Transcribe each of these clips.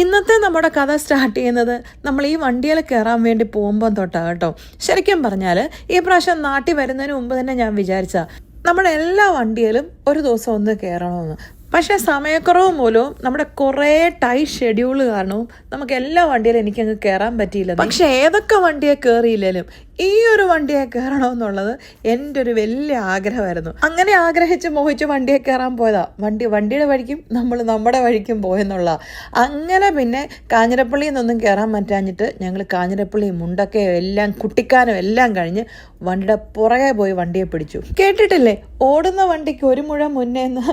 ഇന്നത്തെ നമ്മുടെ കഥ സ്റ്റാർട്ട് ചെയ്യുന്നത് നമ്മൾ ഈ വണ്ടിയിൽ കയറാൻ വേണ്ടി പോകുമ്പോൾ തൊട്ടാണ് കേട്ടോ. ശരിക്കും പറഞ്ഞാൽ ഈ പ്രാവശ്യം നാട്ടിൽ വരുന്നതിന് മുമ്പ് തന്നെ ഞാൻ വിചാരിച്ച നമ്മുടെ എല്ലാ വണ്ടിയിലും ഒരു ദിവസം ഒന്ന് കയറണമെന്ന്. പക്ഷേ സമയക്കുറവ് മൂലവും നമ്മുടെ കുറേ ടൈറ്റ് ഷെഡ്യൂൾ കാരണവും നമുക്ക് എല്ലാ വണ്ടിയിലും എനിക്കങ്ങ് കയറാൻ പറ്റിയില്ല. പക്ഷെ ഏതൊക്കെ വണ്ടിയെ കയറിയില്ലേലും ഈ ഒരു വണ്ടിയെ കയറണമെന്നുള്ളത് എൻ്റെ ഒരു വലിയ ആഗ്രഹമായിരുന്നു. അങ്ങനെ ആഗ്രഹിച്ച് മോഹിച്ച് വണ്ടിയെ കയറാൻ പോയതാ. വണ്ടിയുടെ വഴിക്കും നമ്മൾ നമ്മുടെ വഴിക്കും പോയെന്നുള്ള. അങ്ങനെ പിന്നെ കാഞ്ഞിരപ്പള്ളിയിൽ നിന്നൊന്നും കയറാൻ പറ്റാഞ്ഞിട്ട് ഞങ്ങൾ കാഞ്ഞിരപ്പള്ളി മുണ്ടക്കയും എല്ലാം കുട്ടിക്കാനും എല്ലാം കഴിഞ്ഞ് വണ്ടിയുടെ പുറകെ പോയി വണ്ടിയെ പിടിച്ചു. കേട്ടിട്ടില്ലേ, ഓടുന്ന വണ്ടിക്ക് ഒരു മുഴം മുന്നേ എന്ന്.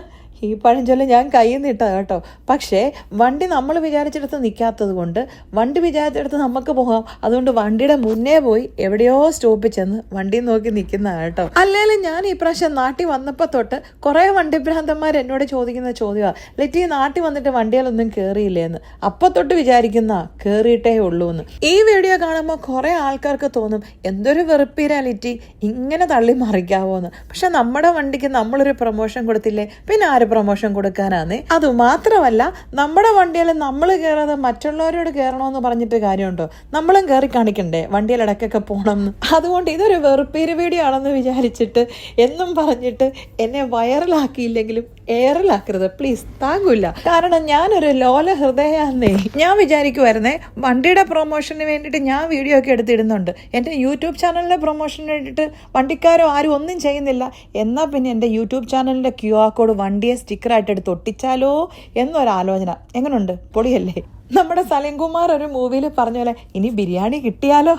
ഈ പഴഞ്ചൊല്ല് ഞാൻ കയ്യിൽ നിട്ടതാ കേട്ടോ. പക്ഷേ വണ്ടി നമ്മൾ വിചാരിച്ചെടുത്ത് നിൽക്കാത്തത് കൊണ്ട് വണ്ടി വിചാരിച്ചെടുത്ത് നമുക്ക് പോകാം. അതുകൊണ്ട് വണ്ടിയുടെ മുന്നേ പോയി എവിടെയോ സ്റ്റോപ്പിൽ ചെന്ന് വണ്ടി നോക്കി നിൽക്കുന്നതാണ് കേട്ടോ. അല്ലെങ്കിലും ഞാൻ ഈ പ്രാവശ്യം നാട്ടിൽ വന്നപ്പോൾ തൊട്ട് കുറേ വണ്ടിഭ്രാന്തന്മാർ എന്നോട് ചോദിക്കുന്ന ചോദ്യമാണ്, ലിറ്റി നാട്ടിൽ വന്നിട്ട് വണ്ടികളൊന്നും കയറിയില്ലേന്ന്. അപ്പം തൊട്ട് വിചാരിക്കുന്ന കയറിയിട്ടേ ഉള്ളൂ എന്ന്. ഈ വീഡിയോ കാണുമ്പോൾ കുറേ ആൾക്കാർക്ക് തോന്നും, എന്തൊരു വെറുപ്പീരാ ലിറ്റി, ഇങ്ങനെ തള്ളി മറിക്കാവോ എന്ന്. പക്ഷെ നമ്മുടെ വണ്ടിക്ക് നമ്മളൊരു പ്രൊമോഷൻ കൊടുത്തില്ലേ, പിന്നെ ആര് പ്രൊമോഷൻ കൊടുക്കാനാന്നേ. അതുമാത്രമല്ല, നമ്മുടെ വണ്ടിയിൽ നമ്മൾ കയറാതെ മറ്റുള്ളവരോട് കയറണമെന്ന് പറഞ്ഞിട്ട് കാര്യമുണ്ടോ? നമ്മളും കയറി കാണിക്കണ്ടേ വണ്ടിയിൽ ഇടയ്ക്കൊക്കെ പോകണം എന്ന്. അതുകൊണ്ട് ഇതൊരു വെറുപ്പീര് വീഡിയോ ആണെന്ന് വിചാരിച്ചിട്ട് എന്നും പറഞ്ഞിട്ട് എന്നെ വൈറലാക്കിയില്ലെങ്കിലും എയറിലാക്കരുത് പ്ലീസ്, താങ്ങൂല. കാരണം ഞാനൊരു ലോല ഹൃദയാന്നേ. ഞാൻ വിചാരിക്കുമായിരുന്നേ വണ്ടിയുടെ പ്രൊമോഷന് വേണ്ടിയിട്ട് ഞാൻ വീഡിയോ ഒക്കെ എടുത്തിടുന്നുണ്ട്. എൻ്റെ യൂട്യൂബ് ചാനലിലെ പ്രൊമോഷന് വേണ്ടിയിട്ട് വണ്ടിക്കാരോ ആരും ഒന്നും ചെയ്യുന്നില്ല. എന്നാൽ പിന്നെ എൻ്റെ യൂട്യൂബ് ചാനലിൻ്റെ QR കോഡ് വണ്ടിയെ സ്റ്റിക്കറായിട്ട് എടുത്ത് ഒട്ടിച്ചാലോ എന്നൊരാലോചന. എങ്ങനെയുണ്ട്? പൊളിയല്ലേ? നമ്മുടെ സലീംകുമാർ ഒരു മൂവിയിൽ പറഞ്ഞ പോലെ ഇനി ബിരിയാണി കിട്ടിയാലോ.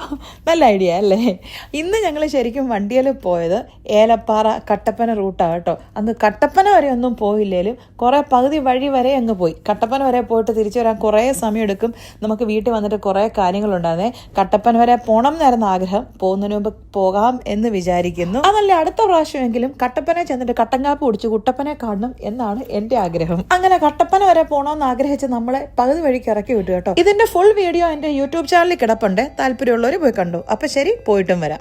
നല്ല ഐഡിയ അല്ലേ? ഇന്ന് ഞങ്ങൾ ശരിക്കും വണ്ടിയിൽ പോയത് ഏലപ്പാറ കട്ടപ്പന റൂട്ടാണ് കേട്ടോ. അന്ന് കട്ടപ്പന വരെ ഒന്നും പോയില്ലേലും കുറേ പകുതി വഴി വരെ അങ്ങ് പോയി. കട്ടപ്പന വരെ പോയിട്ട് തിരിച്ചു വരാൻ കുറേ സമയം എടുക്കും. നമുക്ക് വീട്ടിൽ വന്നിട്ട് കുറേ കാര്യങ്ങളുണ്ടായിരുന്നേ. കട്ടപ്പന വരെ പോകണം എന്നായിരുന്നു ആഗ്രഹം. പോകുന്നതിന് മുമ്പ് പോകാം എന്ന് വിചാരിക്കുന്നു. അതല്ല, അടുത്ത പ്രാവശ്യമെങ്കിലും കട്ടപ്പന ചെന്നിട്ട് കട്ടൻകാപ്പ് കുടിച്ച് കുട്ടപ്പനെ കാണണം എന്നാണ് എൻ്റെ ആഗ്രഹം. അങ്ങനെ കട്ടപ്പന വരെ പോകണമെന്ന് ആഗ്രഹിച്ച് നമ്മളെ പകുതി വഴിക്ക് ഇറക്കി വിട്ടു കേട്ടോ. ഇതിന്റെ ഫുൾ വീഡിയോ എൻ്റെ യൂട്യൂബ് ചാനലിൽ കിടപ്പുണ്ട്. താല്പര്യമുള്ളവർ പോയി കണ്ടു. അപ്പൊ ശരി, പോയിട്ടും വരാം.